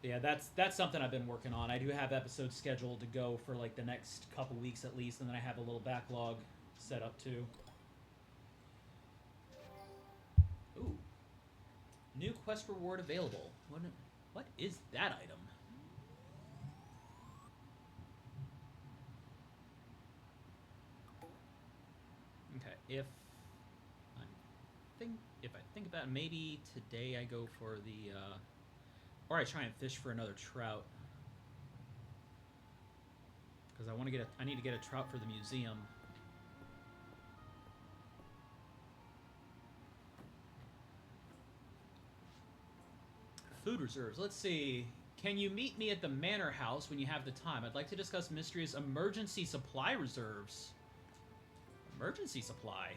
Yeah, that's something I've been working on. I do have episodes scheduled to go for like the next couple weeks at least, and then I have a little backlog set up too. Ooh. New quest reward available. What is that item? Okay, if I think about it, maybe today I go for the or I try and fish for another trout. Because I need to get a trout for the museum. Food reserves. Let's see. Can you meet me at the manor house when you have the time? I'd like to discuss Mistria's emergency supply reserves. Emergency supply?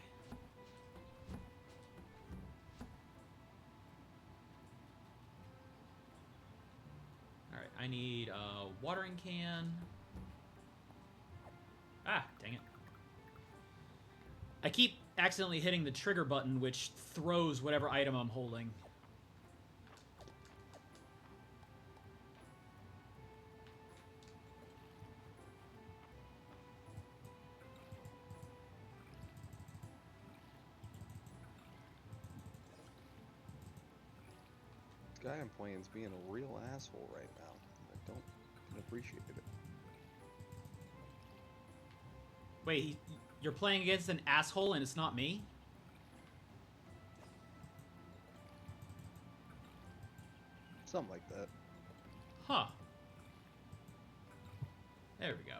Alright, I need a watering can. Ah, dang it. I keep accidentally hitting the trigger button, which throws whatever item I'm holding. Guy I'm playing is being a real asshole right now. I don't appreciate it. Wait, you're playing against an asshole and it's not me? Something like that. Huh. There we go.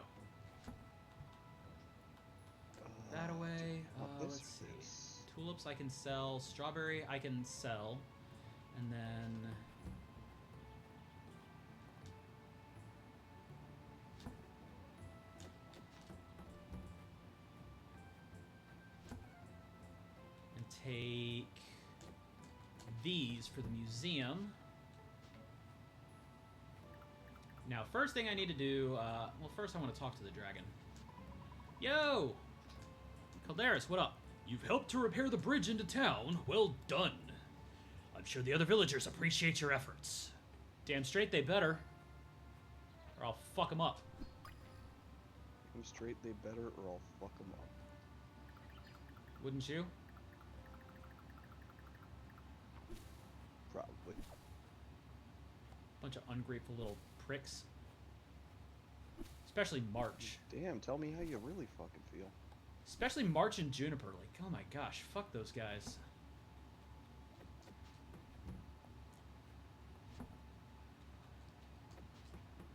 That away. Let's see. Tulips I can sell. Strawberry I can sell. And then... and take these for the museum. Now, first thing I need to do... well, first I want to talk to the dragon. Yo! Calderis, what up? You've helped to repair the bridge into town. Well done. I'm sure the other villagers appreciate your efforts. Damn straight they better. Or I'll fuck them up. I'm straight, they better, or I'll fuck them up. Wouldn't you? Probably. Bunch of ungrateful little pricks. Especially March. Damn, tell me how you really fucking feel. Especially March and Juniper. Like, oh my gosh, fuck those guys.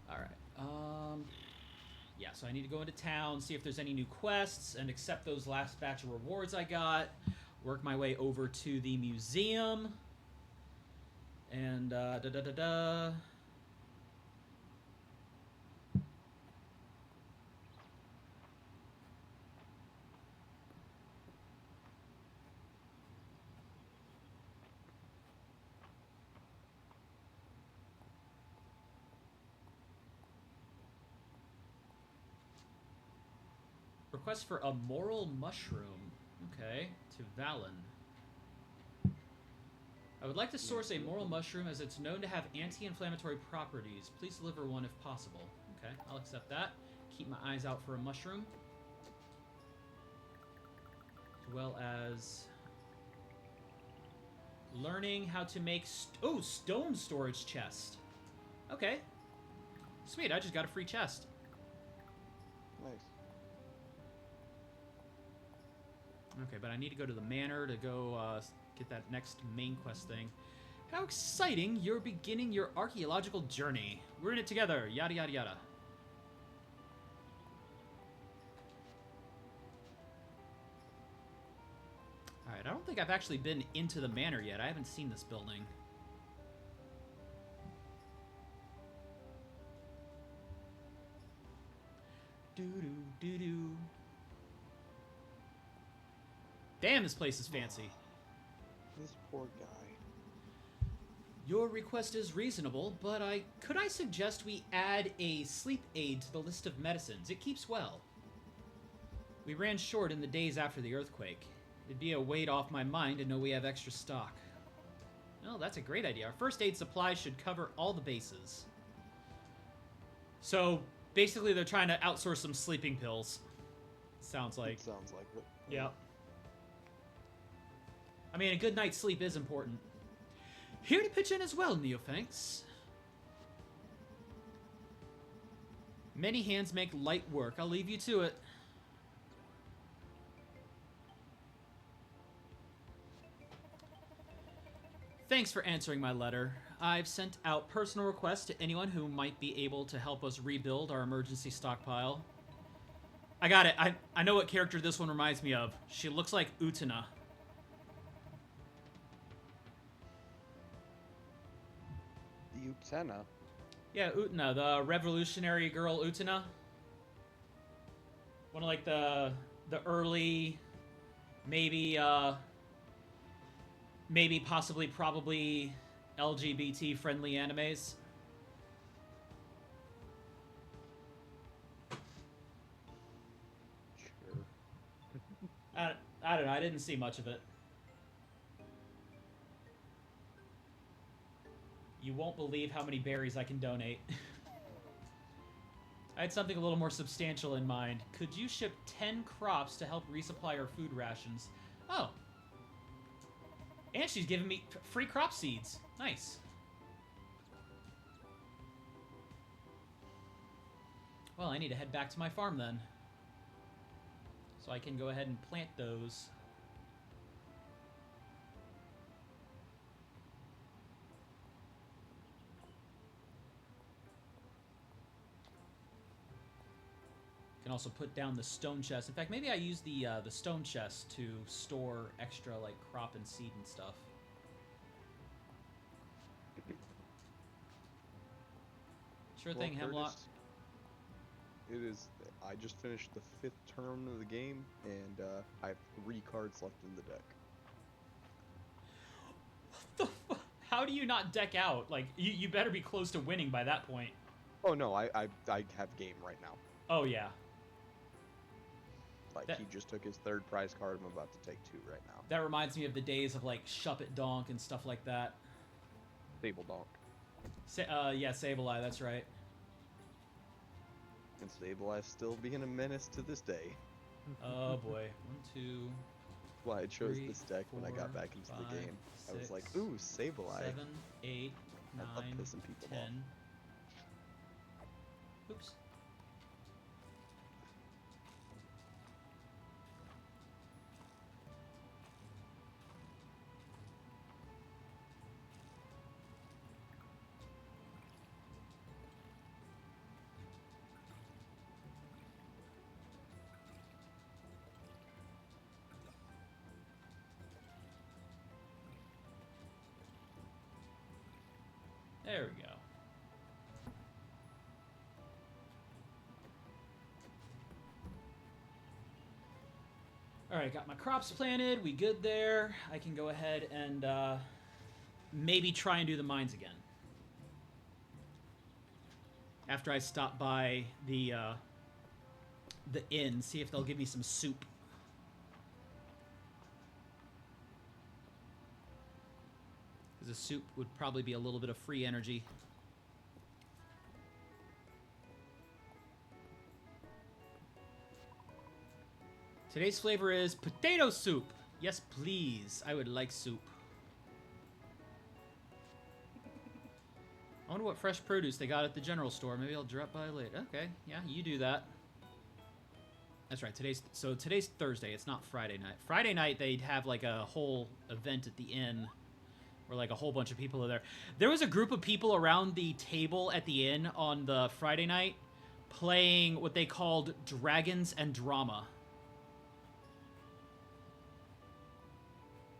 Alright, yeah, so I need to go into town, see if there's any new quests, and accept those last batch of rewards I got. Work my way over to the museum. And, request for a moral mushroom. Okay, to Valen. I would like to source a moral mushroom as it's known to have anti-inflammatory properties. Please deliver one if possible. Okay, I'll accept that. Keep my eyes out for a mushroom. As well as learning how to make... stone storage chest. Okay. Sweet, I just got a free chest. Nice. Okay, but I need to go to the manor to go get that next main quest thing. How exciting! You're beginning your archaeological journey. We're in it together. Yada, yada, yada. Alright, I don't think I've actually been into the manor yet. I haven't seen this building. Doo-doo-doo-doo. Damn, this place is fancy. This poor guy. Your request is reasonable, but could I suggest we add a sleep aid to the list of medicines? It keeps well. We ran short in the days after the earthquake. It'd be a weight off my mind to know we have extra stock. Oh, that's a great idea. Our first aid supplies should cover all the bases. So, basically they're trying to outsource some sleeping pills. Sounds like. It sounds like it. Yeah. I mean, a good night's sleep is important. Here to pitch in as well, Neophanks. Many hands make light work. I'll leave you to it. Thanks for answering my letter. I've sent out personal requests to anyone who might be able to help us rebuild our emergency stockpile. I got it. I know what character this one reminds me of. She looks like Utena. The Utena. Yeah, Utena, the revolutionary girl Utena. One of like the early, maybe possibly probably LGBT friendly animes. Sure. I don't know. I didn't see much of it. You won't believe how many berries I can donate. I had something a little more substantial in mind. Could you ship 10 crops to help resupply our food rations? Oh. And she's giving me free crop seeds. Nice. Well, I need to head back to my farm then. So I can go ahead and plant those. Can also put down the stone chest. In fact, maybe I use the stone chest to store extra like crop and seed and stuff. Sure Well, thing, Hemlock. Curtis, it is. I just finished the 5th term of the game, and I have 3 cards left in the deck. What the How do you not deck out? Like, you better be close to winning by that point. Oh no, I have game right now. Oh, yeah. Like, he just took his 3rd prize card. I'm about to take 2 right now. That reminds me of the days of, like, Shuppet Donk and stuff like that. Sable Donk. Yeah, Sableye, that's right. And Sableye still being a menace to this day. Oh, boy. 1, 2... Well, I chose 3, this deck when I got 4, back into 5, the game. I was 6, like, ooh, Sableye. 7, 8, I 9, love pissing people 10. off. Oops. There we go. Alright, got my crops planted. We good there. I can go ahead and maybe try and do the mines again. After I stop by the inn, see if they'll give me some soup. Because the soup would probably be a little bit of free energy. Today's flavor is potato soup. Yes, please. I would like soup. I wonder what fresh produce they got at the general store. Maybe I'll drop by later. Okay, yeah, you do that. That's right. Today's Thursday. It's not Friday night. Friday night they'd have like a whole event at the inn where like a whole bunch of people are there. There was a group of people around the table at the inn on the Friday night playing what they called Dragons and Drama.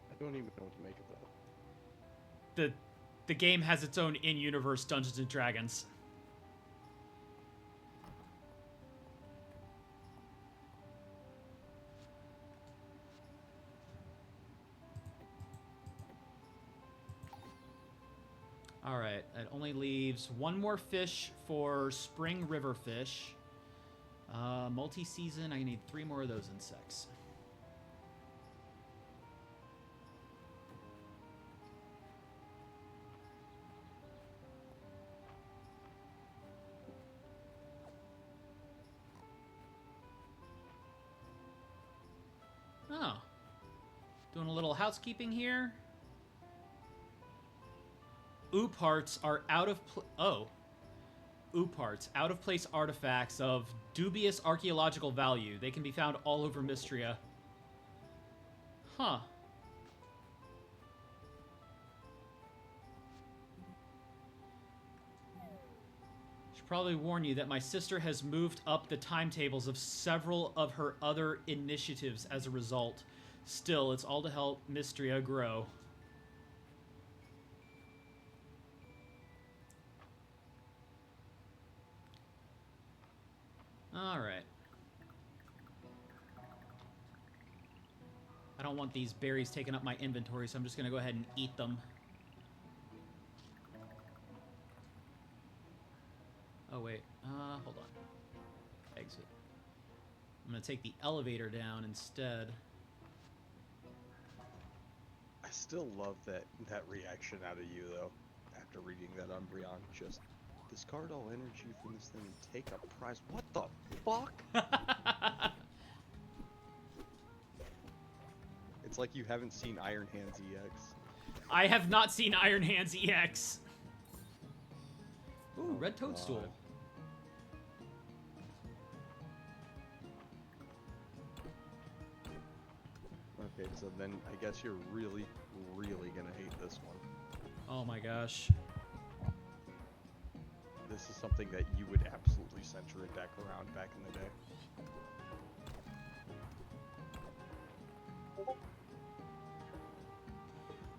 I don't even know what to make of that. The game has its own in-universe Dungeons and Dragons. Alright, that only leaves one more fish for spring river fish. Multi-season, I need 3 more of those insects. Doing a little housekeeping here. Ooparts are out of Ooparts, out of place artifacts of dubious archaeological value. They can be found all over Mistria. Huh. Should probably warn you that my sister has moved up the timetables of several of her other initiatives as a result. Still, it's all to help Mistria grow. Alright. I don't want these berries taking up my inventory, so I'm just going to go ahead and eat them. Oh, wait. Hold on. Exit. I'm going to take the elevator down instead. I still love that reaction out of you, though, after reading that Umbreon. Just, discard all energy from this thing and take a prize. What the fuck? It's like you haven't seen Iron Hands EX. I have not seen Iron Hands EX. Ooh, Oh, red toadstool. God. Okay, so then I guess you're really, really gonna hate this one. Oh my gosh. This is something that you would absolutely center a deck around back in the day.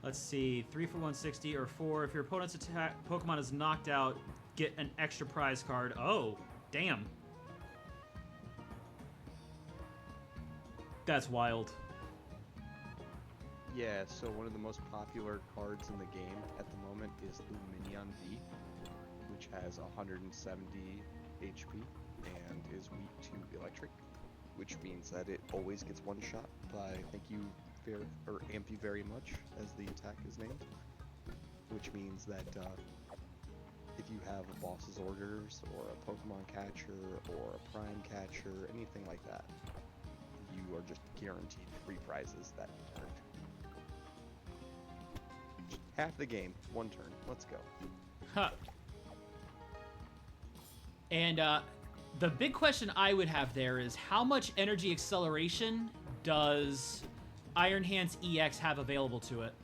Let's see, 3 for 160 or 4. If your opponent's attack Pokemon is knocked out, get an extra prize card. Oh, damn. That's wild. Yeah, so one of the most popular cards in the game at the moment is Luminion V, which has 170 HP and is weak to electric, which means that it always gets one shot by thank you or Ampy very much, as the attack is named, which means that if you have a boss's orders or a Pokemon catcher or a prime catcher, anything like that, you are just guaranteed free prizes that turn. Half the game, one turn. Let's go. Huh. And the big question I would have there is how much energy acceleration does Iron Hands EX have available to it?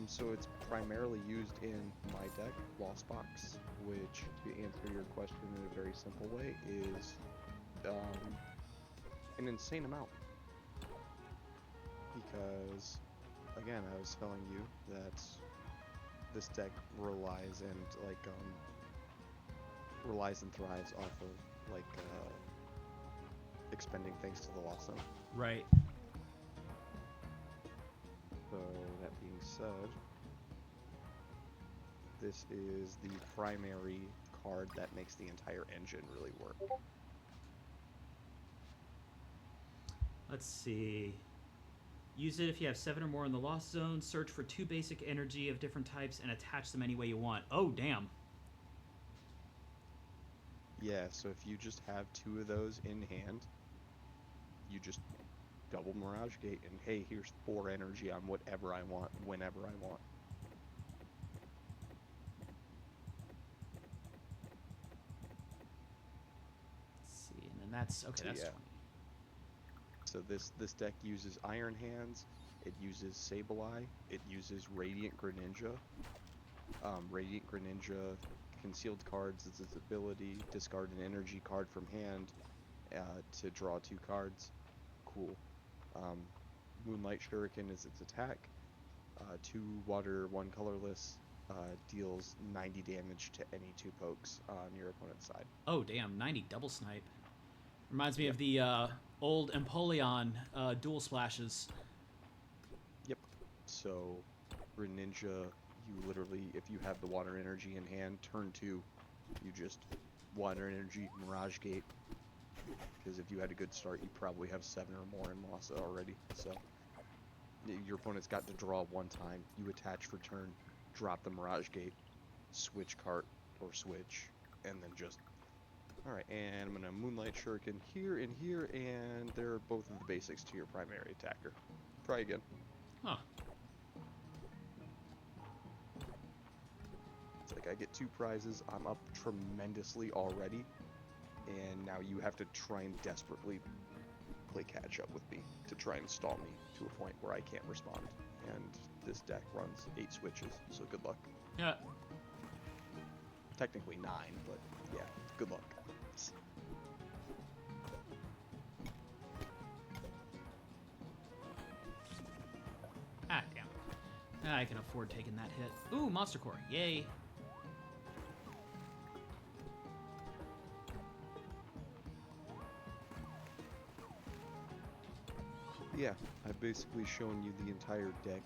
So it's primarily used in my deck, Lost Box, which, to answer your question in a very simple way, is an insane amount. Because, again, I was telling you that this deck relies and thrives off of expending things to the Lost Zone. Right. So that being said, this is the primary card that makes the entire engine really work. Let's see. Use it if you have 7 or more in the Lost Zone. Search for 2 basic energy of different types and attach them any way you want. Oh, damn. Yeah, so if you just have 2 of those in hand, you just double Mirage Gate and hey, here's 4 energy on whatever I want, whenever I want. Let's see, and then that's okay. That's Yeah. 20. So this deck uses Iron Hands, it uses Sableye, it uses Radiant Greninja. Radiant Greninja concealed cards is its ability, discard an energy card from hand to draw 2 cards. Cool. Moonlight Shuriken is its attack. 2 water, 1 colorless, deals 90 damage to any 2 pokes on your opponent's side. Oh, damn. 90 double snipe. Reminds me of the old Empoleon dual splashes. Yep. So, Greninja, you literally, if you have the water energy in hand, turn 2, you just water energy, Mirage Gate. Because if you had a good start, you probably have 7 or more in Mossa already. So, your opponent's got to draw 1 time. You attach for turn, drop the Mirage Gate, switch cart or switch, and then just Alright, and I'm gonna Moonlight Shuriken here and here, and they're both of the basics to your primary attacker. Try again. Huh. It's like I get 2 prizes, I'm up tremendously already, and now you have to try and desperately play catch up with me to try and stall me to a point where I can't respond. And this deck runs 8 switches, so good luck. Yeah. Technically 9, but yeah, good luck. Ah, damn. I can afford taking that hit. Ooh, Monster Core. Yay. Yeah, I've basically shown you the entire deck.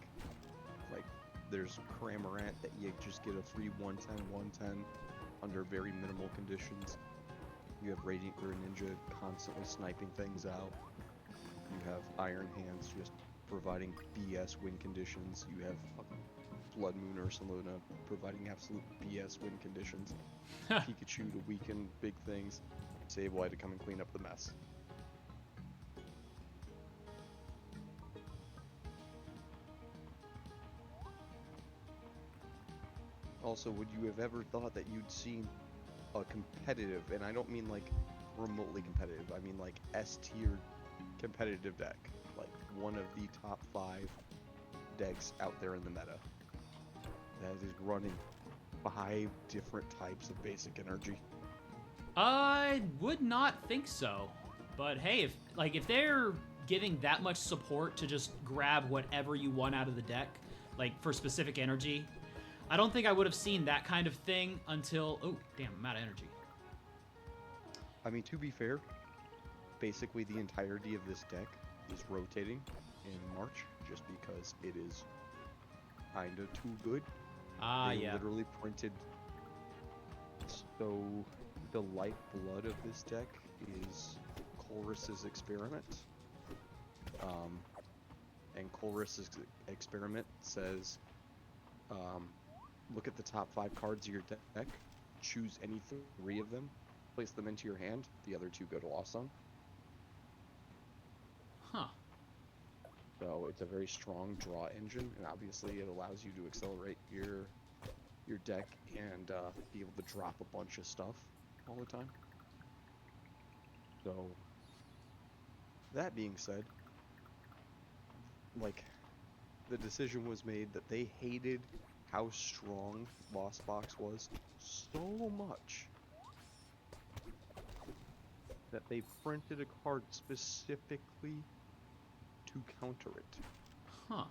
Like, there's Cramorant that you just get a free 110, 110 under very minimal conditions. You have Radiant Greninja constantly sniping things out. You have Iron Hands just providing BS win conditions. You have Blood Moon Ursaluna providing absolute BS win conditions. Pikachu to weaken big things. Sableye to come and clean up the mess. Also, would you have ever thought that you'd seen a competitive, and I don't mean like remotely competitive, I mean like S-tier competitive deck, like one of the top 5 decks out there in the meta that is running 5 different types of basic energy? I would not think so. But hey, if they're giving that much support to just grab whatever you want out of the deck, like for specific energy, I don't think I would have seen that kind of thing until... Oh, damn, I'm out of energy. I mean, to be fair, basically the entirety of this deck is rotating in March just because it is kinda too good. Ah, They yeah. literally printed. So the lifeblood of this deck is Colress's Experiment. And Colress's Experiment says, look at the top 5 cards of your deck, choose any 3 of them, place them into your hand, the other 2 go to Lost Zone. Huh. So it's a very strong draw engine, and obviously it allows you to accelerate your deck and be able to drop a bunch of stuff all the time. So that being said, like, the decision was made that they hated how strong Lost Box was so much that they printed a card specifically to counter it. Huh.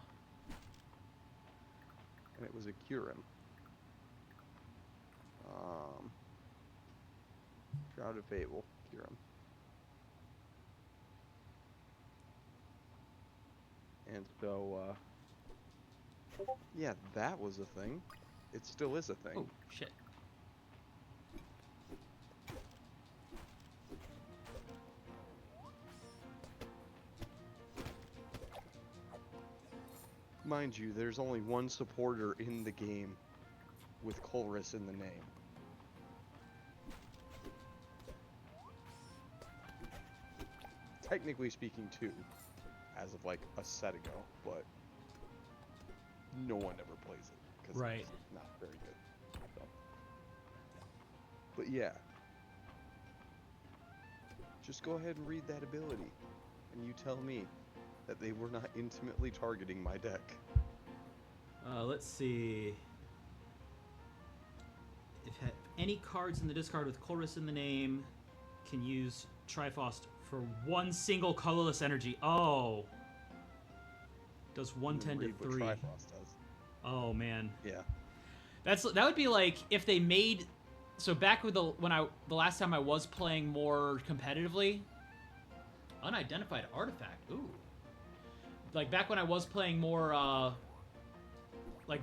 And it was a Kyurem. Shroud of Fable, Kyurem. And so, yeah, that was a thing. It still is a thing. Oh, shit. Mind you, there's only one supporter in the game with Colress in the name. Technically speaking, 2, as of like a set ago, but no one ever plays it because Right. it's not very good. So. But yeah, just go ahead and read that ability, and you tell me that they were not intimately targeting my deck. Let's see. If any cards in the discard with Colress in the name can use Triforce for 1 single colorless energy. Oh. Does 110 to Read what 3. Triforce does. Oh man. Yeah. That would be like if they made, so back with the last time I was playing more competitively, unidentified artifact. Ooh. Like back when I was playing more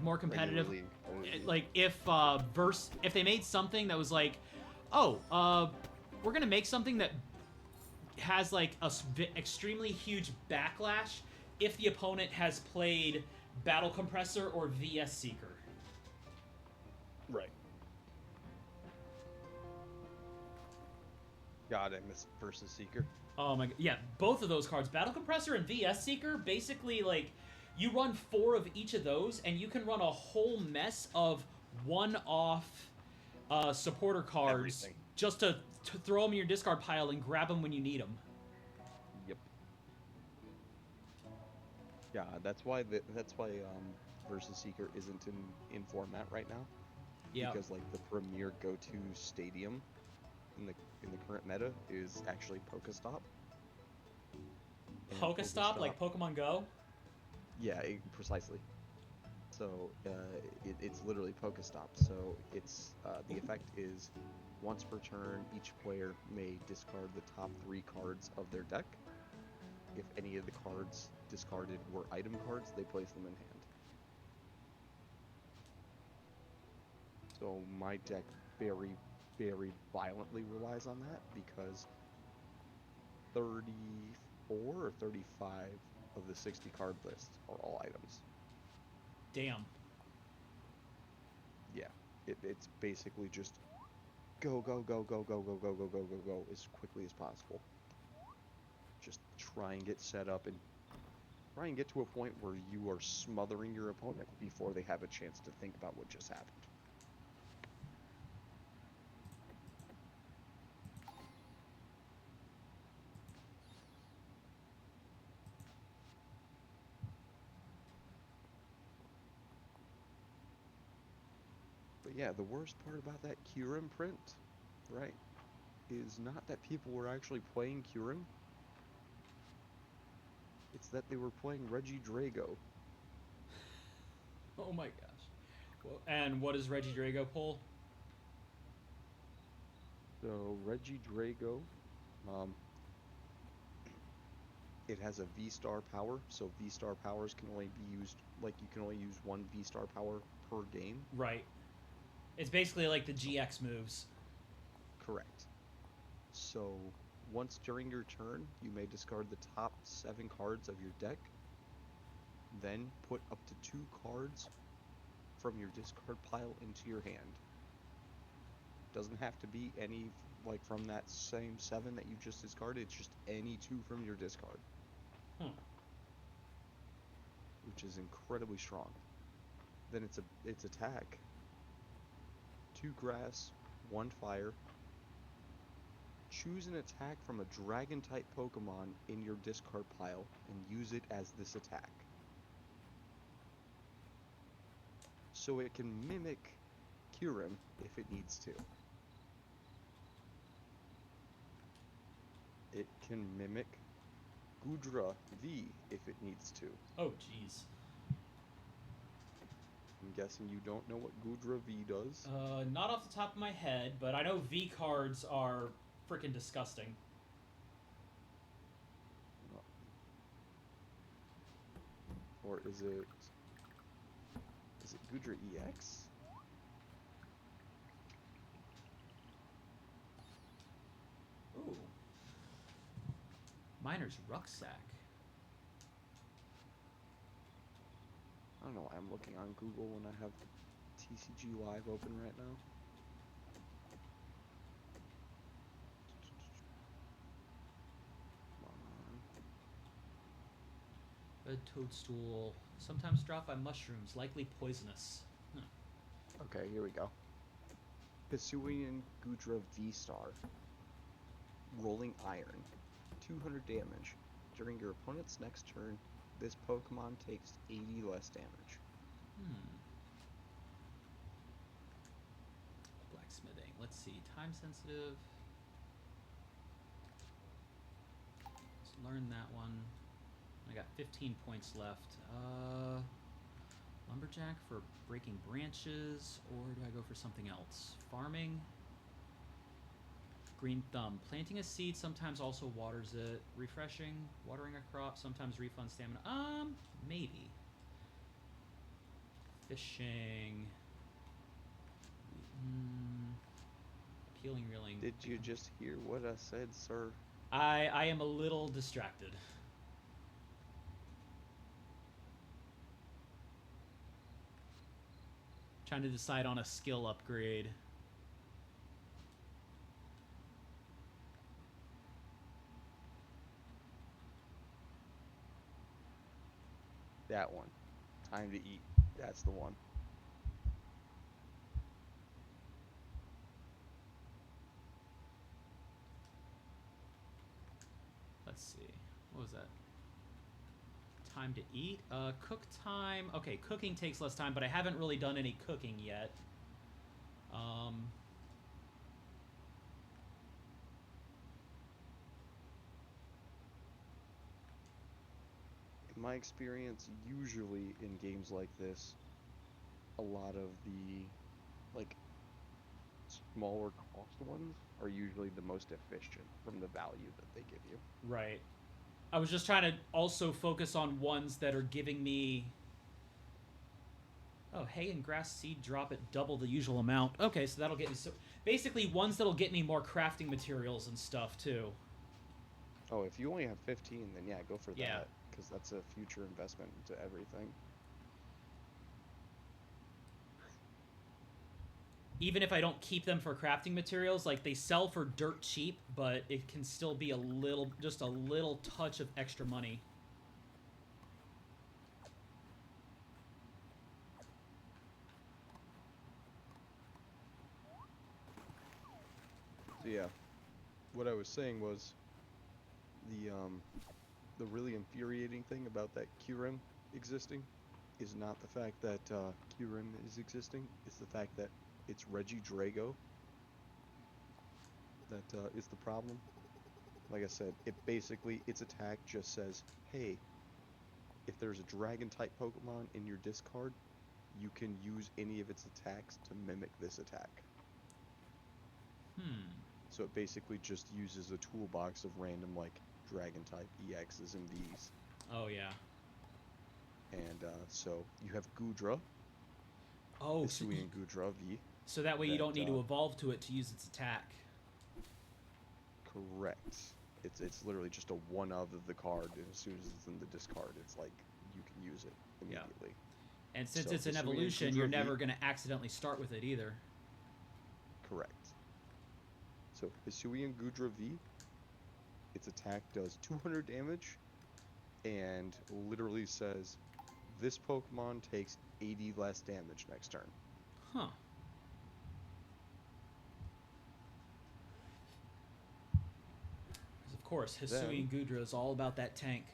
more competitive, Regularly. like if they made something that was like, oh, we're going to make something that has like a extremely huge backlash if the opponent has played Battle Compressor or VS Seeker. Right. God, I missed versus Seeker. Oh my god. Yeah, both of those cards, Battle Compressor and VS Seeker, basically, like, you run 4 of each of those, and you can run a whole mess of one-off supporter cards Everything. just to throw them in your discard pile and grab them when you need them. Yep. Yeah, that's why versus Seeker isn't in format right now. Yeah. Because like the premier go-to stadium in the current meta is actually Pokestop. And Pokestop, like Pokemon Go? Yeah, precisely. So it's literally Pokestop. So it's the effect is once per turn, each player may discard the top 3 cards of their deck. If any of the cards discarded were item cards, they place them in hand. So my deck very, very violently relies on that because 34 or 35 of the 60 card list are all items. Damn. Yeah, it's basically just go, go, go, go, go, go, go, go, go, go, go as quickly as possible. Just try and get set up and try and get to a point where you are smothering your opponent before they have a chance to think about what just happened. But yeah, the worst part about that Kyurem print, right, is not that people were actually playing Kyurem. It's that they were playing Reggie Drago. Oh my gosh. Well, and what does Reggie Drago pull? So Reggie Drago, it has a V-star power. So V-star powers can only be used, like you can only use 1 V-star power per game. Right. It's basically like the GX moves. Correct. So once during your turn, you may discard the top 7 cards of your deck. Then put up to 2 cards from your discard pile into your hand. Doesn't have to be any like from that same 7 that you just discarded. It's just any 2 from your discard. Which is incredibly strong. Then it's attack. 2 grass, 1 fire. Choose an attack from a dragon type Pokemon in your discard pile and use it as this attack. So it can mimic Kyurem if it needs to. It can mimic Goodra V if it needs to. Oh, jeez. I'm guessing you don't know what Goodra V does? Not off the top of my head, but I know V cards are freaking disgusting. Or is it Goodra EX? Ooh. Miner's Rucksack. I don't know why I'm looking on Google when I have TCG Live open right now. Come on. Red Toadstool. Sometimes dropped by mushrooms, likely poisonous. Okay, here we go. Hisuian Goodra V-Star. Rolling Iron. 200 damage. During your opponent's next turn, this Pokemon takes 80 less damage. Blacksmithing. Let's see. Time sensitive. Let's learn that one. I got 15 points left. Lumberjack for breaking branches, or do I go for something else? Farming. Green Thumb. Planting a seed sometimes also waters it. Refreshing. Watering a crop sometimes refunds stamina. Maybe. Fishing. Appealing reeling. Did you just hear what I said, sir? I am a little distracted. Trying to decide on a skill upgrade. Time to eat. That's the one. Let's see. What was that? Time to eat? Cook time. Okay, cooking takes less time, but I haven't really done any cooking yet. In my experience, usually in games like this, a lot of the like smaller cost ones are usually the most efficient from the value that they give you. Right. I was just trying to also focus on ones that are giving me... Oh, hay and grass seed drop at double the usual amount. Okay, so that'll get me... So basically, ones that'll get me more crafting materials and stuff, too. Oh, if you only have 15, then yeah, go for Yeah. that, because that's a future investment into everything. Even if I don't keep them for crafting materials, like, they sell for dirt cheap, but it can still be a little... just a little touch of extra money. So yeah, what I was saying was the really infuriating thing about that Kyurem existing is not the fact that Kyurem is existing, it's the fact that it's Reggie Drago that is the problem. Like I said, it basically, its attack just says, hey, if there's a dragon type Pokemon in your discard, you can use any of its attacks to mimic this attack. So it basically just uses a toolbox of random, like, dragon type EXs and Vs. Oh, yeah. And so you have Goodra, Oh, so, Hisuian Goodra V. so that way you don't that, need to evolve to it to use its attack. Correct. It's literally just a one of the card, and as soon as it's in the discard, it's like you can use it immediately. And since So it's an Hisuian evolution, Goodra you're V- never going to accidentally start with it either. Correct. So Hisuian Goodra V, its attack does 200 damage, and literally says, this Pokemon takes 80 less damage next turn. Huh. Of course, Hisuian Goodra is all about that tank.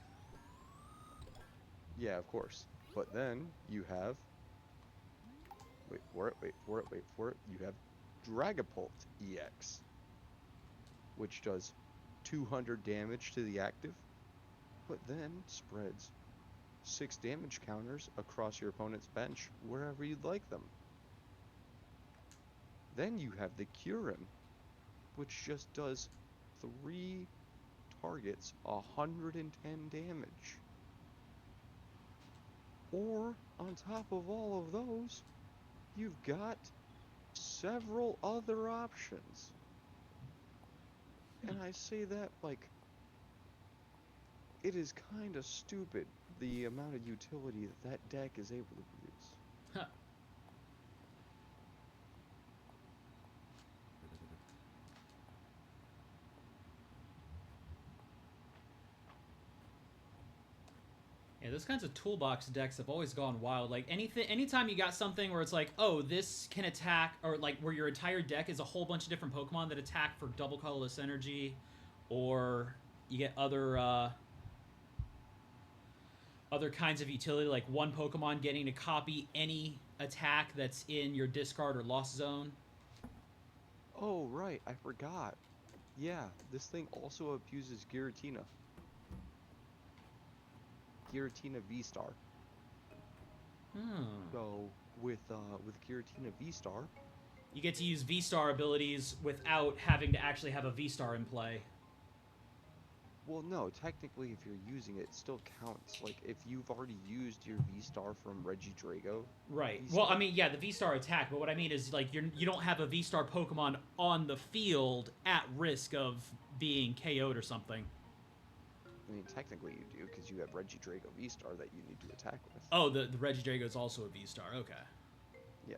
Yeah, of course. But then you have... Wait for it. You have Dragapult EX, which does 200 damage to the active, but then spreads 6 damage counters across your opponent's bench wherever you'd like them. Then you have the Kyurem, which just does 3 targets 110 damage. Or, on top of all of those, you've got several other options. And I say that like, it is kind of stupid the amount of utility that that deck is able to produce. Huh. Yeah, those kinds of toolbox decks have always gone wild. Like anytime you got something where it's like, oh, this can attack, or like where your entire deck is a whole bunch of different Pokemon that attack for double colorless energy, or you get other kinds of utility, like one Pokemon getting to copy any attack that's in your discard or lost zone. Oh, right, I forgot. Yeah, this thing also abuses Giratina. Giratina V-Star. So with Giratina V-Star, You get to use V-Star abilities without having to actually have a V-Star in play. well, no, technically, if you're using it, it still counts. Like, if you've already used your V-Star from Reggie Drago. Right. V-Star, Well, I mean, yeah, the V-Star attack, but what I mean is, like, you don't have a V-Star Pokemon on the field at risk of being KO'd or something. I mean, technically you do, because you have Reggie Drago V-Star that you need to attack with. Oh, the Regidrago is also a V-Star. Okay. Yeah.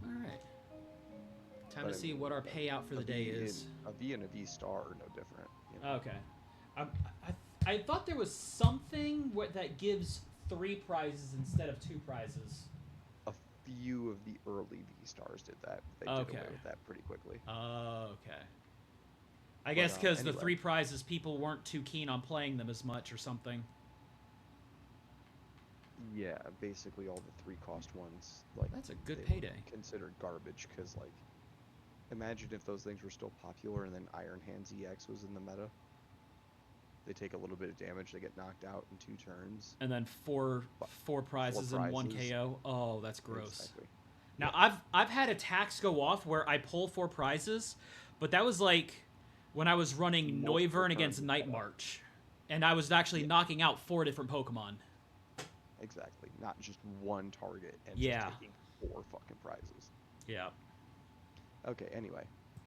All right. Time But to I see mean, what our payout for a the day V is. A V and a V-Star are no different. You know? Okay. I thought there was something that gives 3 prizes instead of 2 prizes. A few of the early V-Stars did that. They did Okay. away with that pretty quickly. Okay. I guess because the anyway. 3 prizes, people weren't too keen on playing them as much or something. Yeah, basically all the 3-cost ones, like, That's a good they were payday. considered garbage, because, like, imagine if those things were still popular and then Iron Hands EX was in the meta. They take a little bit of damage, they get knocked out in 2 turns. And then four prizes and 1 prizes. KO. Oh, that's gross. Exactly. Now, I've had attacks go off where I pull 4 prizes, but that was like when I was running Multiple Noivern against turns of Night setup. March. And I was actually knocking out 4 different Pokemon. Exactly. Not just one target and Yeah. just taking 4 fucking prizes. Yeah. Okay, anyway.